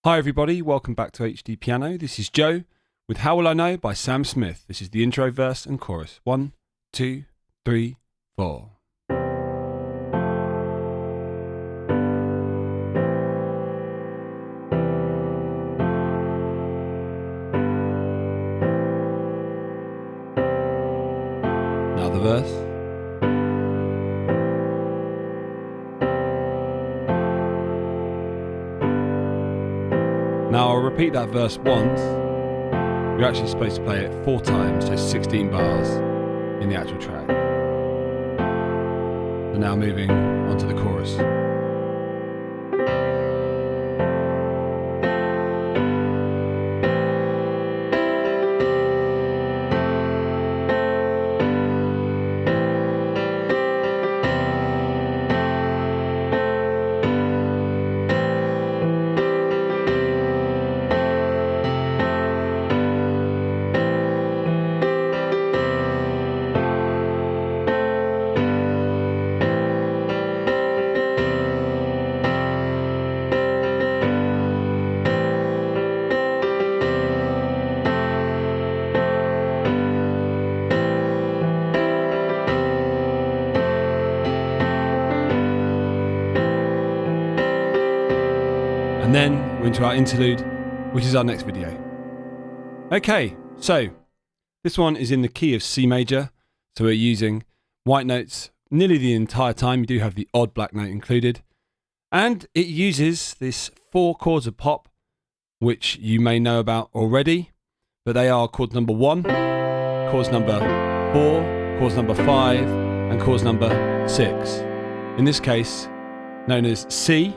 Hi everybody, welcome back to HDpiano. This is Joe with How Will I Know by Sam Smith. This is the intro, verse and chorus. 1, 2, 3, 4. Now the verse. Now I'll repeat that verse once. You're actually supposed to play it 4 times, so 16 bars in the actual track. So now moving on to the chorus. And then we're into our interlude, which is our next video. Okay, so this one is in the key of C major, so we're using white notes nearly the entire time. You do have the odd black note included, and it uses this 4 chords of pop, which you may know about already, but they are chords number 1, chords number 4, chords number 5, and chords number 6. In this case, known as C.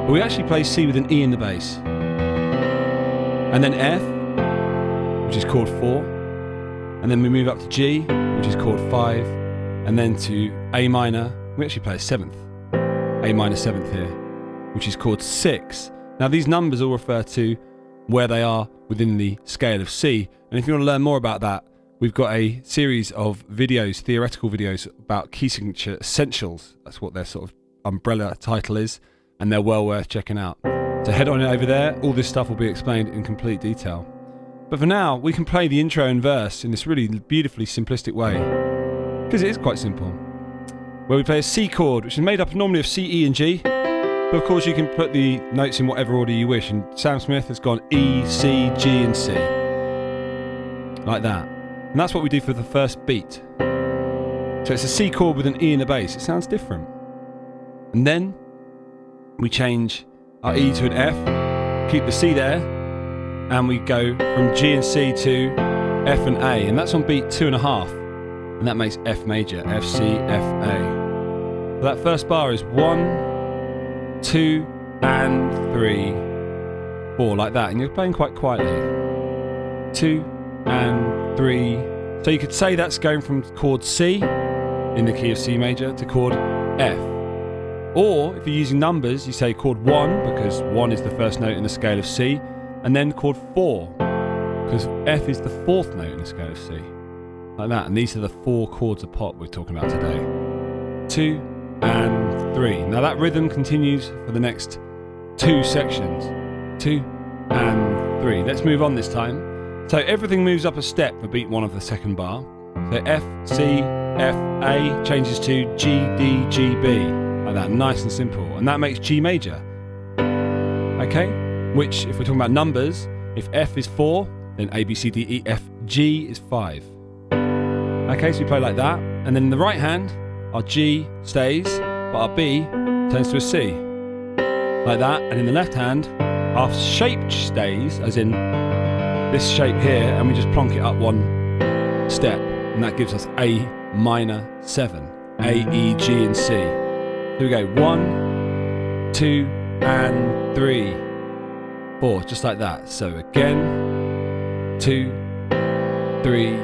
But we actually play C with an E in the bass. And then F, which is chord 4. And then we move up to G, which is chord 5. And then to A minor, we actually play a 7th. A minor 7th here, which is chord 6. Now these numbers all refer to where they are within the scale of C. And if you want to learn more about that, we've got a series of videos, theoretical videos, about key signature essentials. That's what their sort of umbrella title is. And they're well worth checking out. So head on over there, all this stuff will be explained in complete detail. But for now, we can play the intro and verse in this really beautifully simplistic way, because it is quite simple. Where we play a C chord, which is made up normally of C, E and G, but of course you can put the notes in whatever order you wish, and Sam Smith has gone E, C, G and C. Like that. And that's what we do for the first beat. So it's a C chord with an E in the bass. It sounds different. And then we change our E to an F, keep the C there, and we go from G and C to F and A, and that's on beat 2.5, and that makes F major, F, C, F, A. So that first bar is 1, 2, and 3, 4, like that, and you're playing quite quietly. 2 and 3. So you could say that's going from chord C in the key of C major to chord F. Or, if you're using numbers, you say chord 1, because 1 is the first note in the scale of C, and then chord 4, because F is the 4th note in the scale of C. Like that, and these are the 4 chords of pop we're talking about today. 2 and 3. Now that rhythm continues for the next 2 sections. 2 and 3. Let's move on this time. So everything moves up a step for beat 1 of the second bar. So F, C, F, A changes to G, D, G, B. Like that, nice and simple, and that makes G major. Okay, which if we're talking about numbers, if F is 4, then A, B, C, D, E, F, G is 5. Okay, so we play like that, and then in the right hand, our G stays, but our B turns to a C. Like that, and in the left hand, our shape stays, as in this shape here, and we just plonk it up 1 step, and that gives us A minor 7, A, E, G, and C. Here we go, 1, 2, and 3, 4, just like that. So again, 2, 3,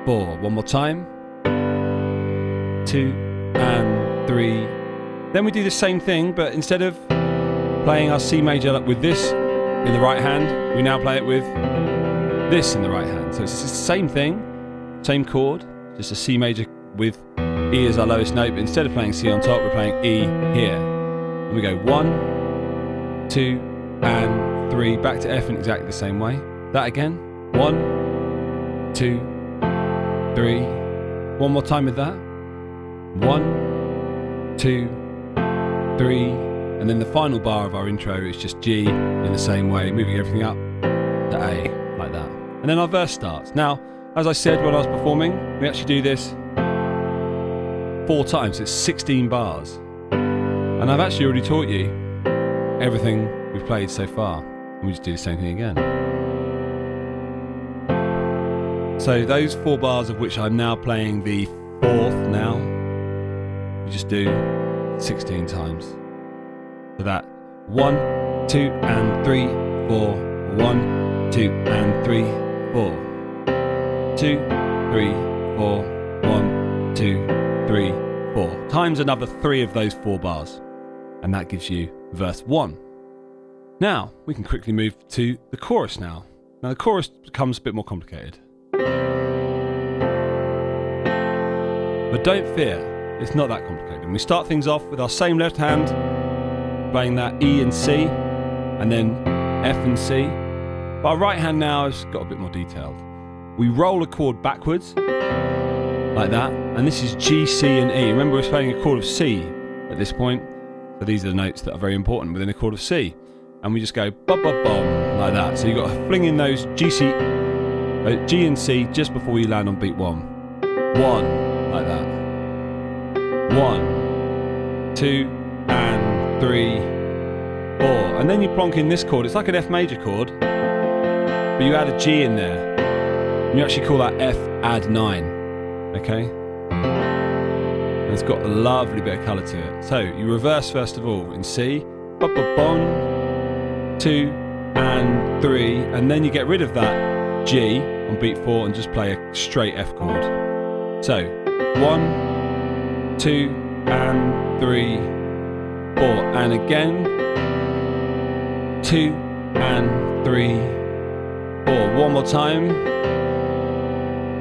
4. One more time. 2 and 3. Then we do the same thing, but instead of playing our C major with this in the right hand, we now play it with this in the right hand. So it's the same thing, same chord, just a C major with E as our lowest note, but instead of playing C on top, we're playing E here. And we go 1, 2, and 3, back to F in exactly the same way. That again. 1, 2, 3. One more time with that. 1, 2, 3. And then the final bar of our intro is just G in the same way, moving everything up to A, like that. And then our verse starts. Now, as I said when I was performing, we actually do this 4 times. It's 16 bars. And I've actually already taught you everything we've played so far. And we just do the same thing again. So those 4 bars, of which I'm now playing the 4th now, we just do 16 times. So that 1, 2 and 3, 4, 1, 2 and 3, 4, 2, 3, 4, 1, 2, 3, 4, times another 3 of those 4 bars. And that gives you verse 1. Now, we can quickly move to the chorus now. Now the chorus becomes a bit more complicated. But don't fear, it's not that complicated. We start things off with our same left hand, playing that E and C, and then F and C. But our right hand now has got a bit more detailed. We roll a chord backwards, like that, and this is G, C and E. Remember, we're playing a chord of C at this point, so these are the notes that are very important within a chord of C. And we just go ba-ba-bom, like that. So you've got to fling in those G and C just before you land on beat 1. 1, like that. 1, 2 and 3, 4. And then you plonk in this chord. It's like an F major chord, but you add a G in there. And you actually call that F add 9. Okay? And it's got a lovely bit of colour to it. So you reverse first of all in C, ba-ba-bom, 2 and 3, and then you get rid of that G on beat 4 and just play a straight F chord. So 1, 2 and 3, 4, and again 2 and 3, 4. One more time.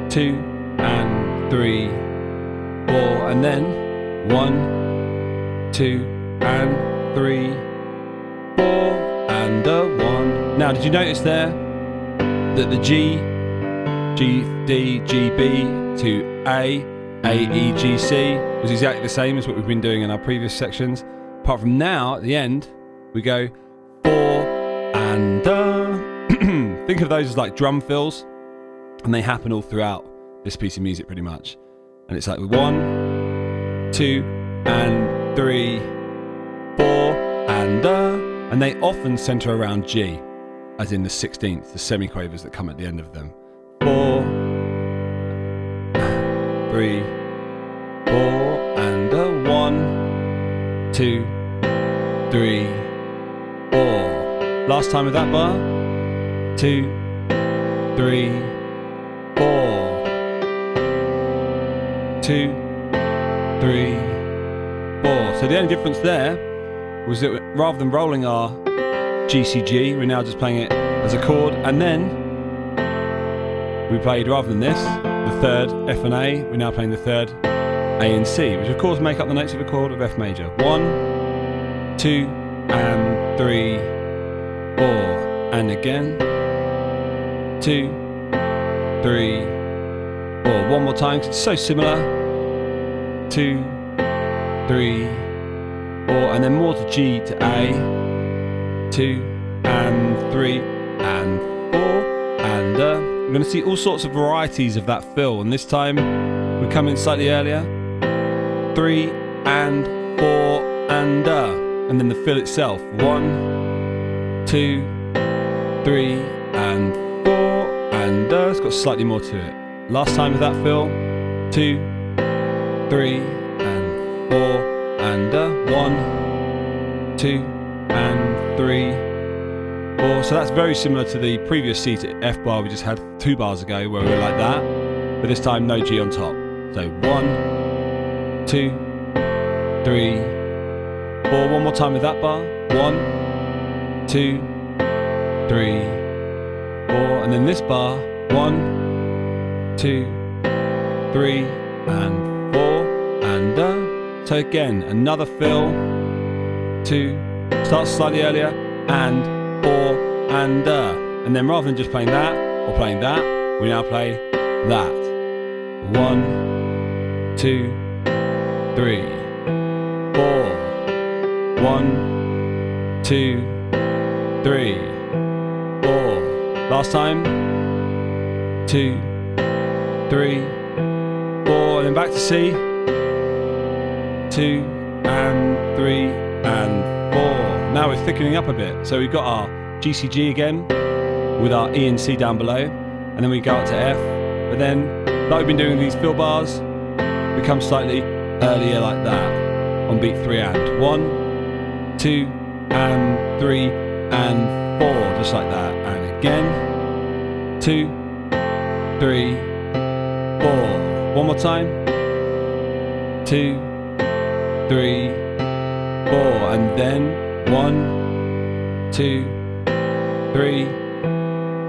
2 and 3, 4, and then 1, 2 and 3, 4, and a 1. Now, did you notice there that the G, G, D, G, B to A, E, G, C was exactly the same as what we've been doing in our previous sections? Apart from now, at the end, we go 4 and think of those as like drum fills, and they happen all throughout this piece of music pretty much. And it's like 1, 2 and 3, 4 and they often center around G, as in the 16th, the semiquavers that come at the end of them. 4, 3, 4 and a 1, 2, 3, 4. Last time with that bar. 2, 3, 4. 2, 3, 4. So the only difference there was that rather than rolling our GCG, we're now just playing it as a chord, and then we played, rather than this, the 3rd F and A, we're now playing the 3rd A and C, which of course make up the notes of a chord of F major. 1, 2 and 3, 4, and again 2, 3, 4. One more time, 'cause it's so similar. 2, 3, 4, and then more to G to A. 2 and 3 and 4, and we're going to see all sorts of varieties of that fill. And this time we come in slightly earlier. 3 and 4 and then the fill itself. 1, 2, 3 and 4, and it's got slightly more to it. Last time with that fill. 2, 3 and 4 and 1, 2 and 3, 4. So that's very similar to the previous C to F bar we just had 2 bars ago, where we were like that, but this time no G on top. So 1, 2, 3, 4. One more time with that bar. 1, 2, 3, 4, and then this bar. 1, 2, 3 and 4, and so again another fill. 2, starts slightly earlier, and 4, and then rather than just playing that or playing that, we now play that. 1, 2, 3, 4. 1, 2, 3, 4. Last time. 2, 3, 4, and then back to C. 2 and 3 and 4. Now we're thickening up a bit. So we've got our GCG again with our E and C down below, and then we go up to F. But then, like we've been doing with these fill bars, we come slightly earlier like that on beat 3 and 1, 2 and 3 and 4, just like that. And again, 2, 3, 4. One more time. 2, 3, 4, and then 1, 2, 3,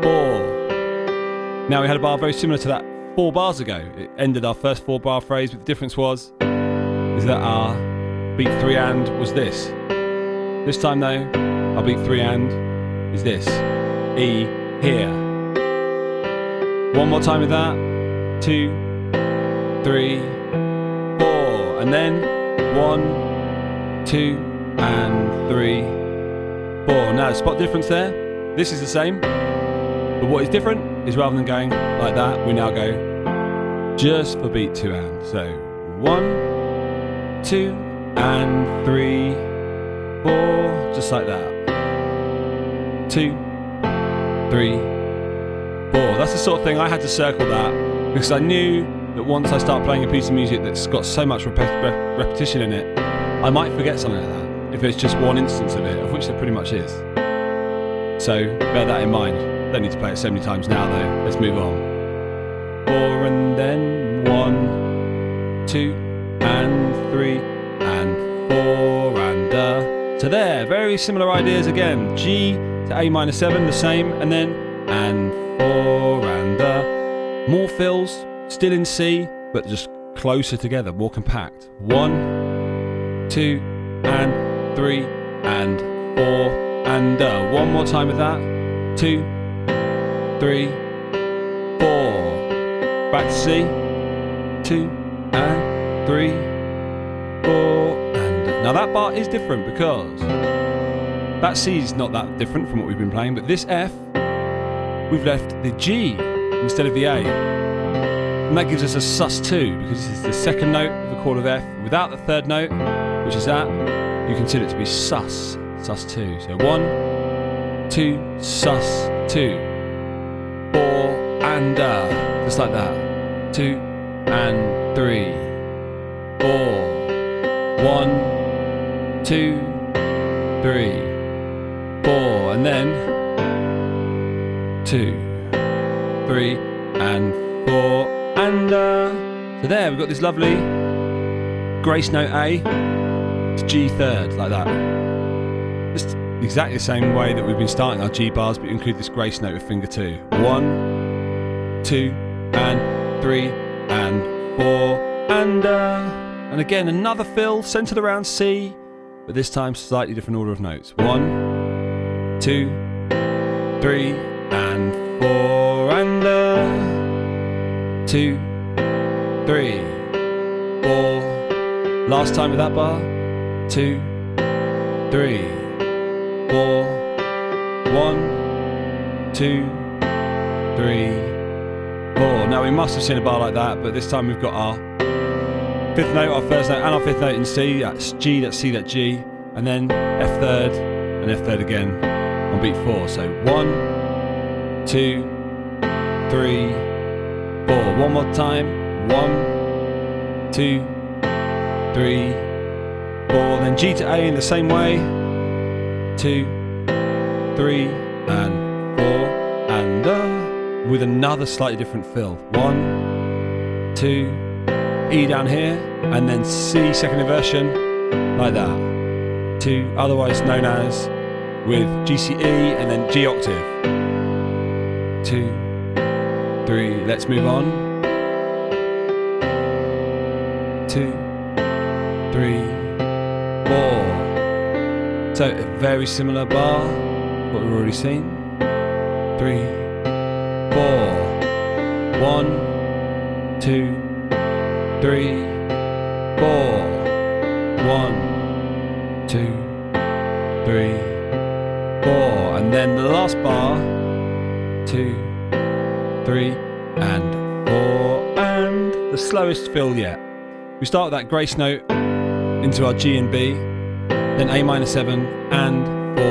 4. Now we had a bar very similar to that 4 bars ago. It ended our first 4-bar phrase, but the difference is that our beat 3 and was this. This time though, our beat 3 and is this. E here. One more time with that. 2, 3, 4, and then 1, 2, and 3, 4. Now, spot difference there. This is the same, but what is different is rather than going like that, we now go just for beat 2 and. So 1, 2, and 3, 4, just like that. 2, 3, 4. That's the sort of thing I had to circle that because I knew that once I start playing a piece of music that's got so much repetition in it, I might forget something like that if it's just one instance of it, of which there pretty much is. So bear that in mind. Don't need to play it so many times now though. Let's move on. 4 and then 1, 2 and 3 and 4 and so there, very similar ideas again. G to A minor 7, the same, and then and 4 and more fills, still in C, but just closer together, more compact. 1, 2 and 3 and 4 and one more time with that. 2, 3, 4. Back to C. 2 and 3, 4 and now that bar is different because that C is not that different from what we've been playing, but this F, we've left the G instead of the A. And that gives us a sus2 because this is the second note of the chord of F without the third note, which is that. You consider it to be sus2. So 1, 2, sus2. 4 and just like that. 2 and 3, 4. 1, 2, 3, 4, and then 2, 3 and 4 and so there we've got this lovely grace note A to G third, like that. Just exactly the same way that we've been starting our G bars, but you include this grace note with finger 2. 1, 2 and 3 and 4 and again another fill centered around C, but this time slightly different order of notes. 1, 2, 3 and 4 and 2, 3, 4. Last time with that bar. 2, 3, 4. 1, 2, 3, 4. Now we must have seen a bar like that, but this time we've got our 5th note, our 1st note, and our 5th note in C. That's G, that's C, that's G, and then F third, and F third again on beat 4. So 1, 2, 3, 4. One more time. 1, 2, 3, 4. Then G to A in the same way. 2, 3, and 4, and with another slightly different fill. 1, 2. E down here, and then C second inversion, like that. 2, otherwise known as with GCE and then G octave. 2, 3, let's move on. 2, 3, 4. So a very similar bar, what we've already seen. 3, 4. 1, 2, 3, 4. 1, 2, 3, 4. And then the last bar. 2, 3, and 4. And the slowest fill yet. We start with that grace note into our G and B, then A minor 7 and 4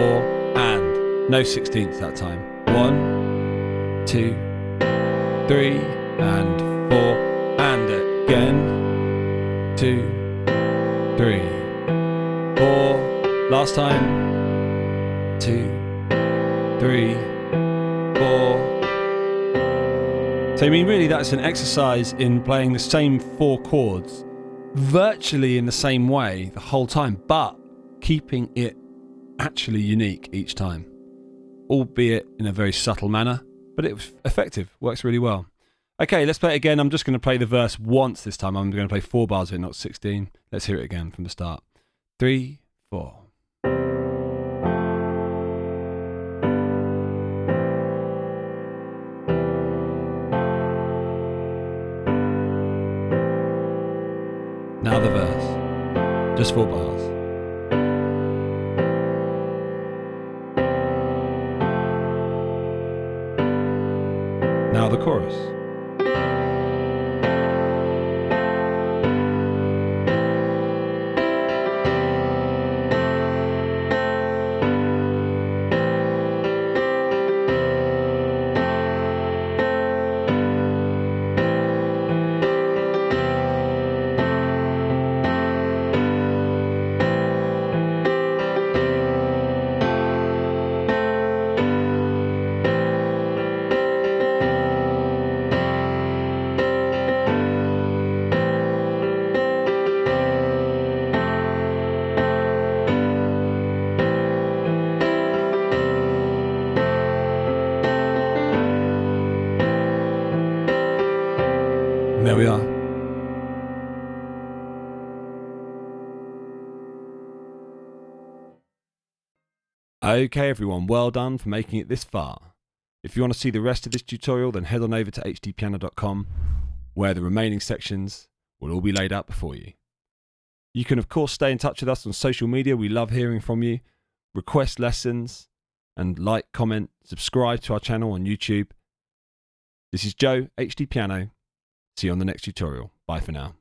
and no 16ths that time. 1, 2, 3 and 4 and again. 2, 3, 4. Last time. 2, 3, 4. So I mean really that's an exercise in playing the same 4 chords virtually in the same way the whole time, but keeping it actually unique each time, albeit in a very subtle manner, but it was effective, works really well. Okay, let's play it again. I'm just going to play the verse once this time. I'm going to play 4 bars of it, not 16. Let's hear it again from the start. 3, 4. Now the verse, just 4 bars. Now the chorus. And there we are. Okay everyone, well done for making it this far. If you want to see the rest of this tutorial, then head on over to HDpiano.com, where the remaining sections will all be laid out before you. You can of course stay in touch with us on social media. We love hearing from you. Request lessons and like, comment, subscribe to our channel on YouTube. This is Joe, HDpiano. See you on the next tutorial. Bye for now.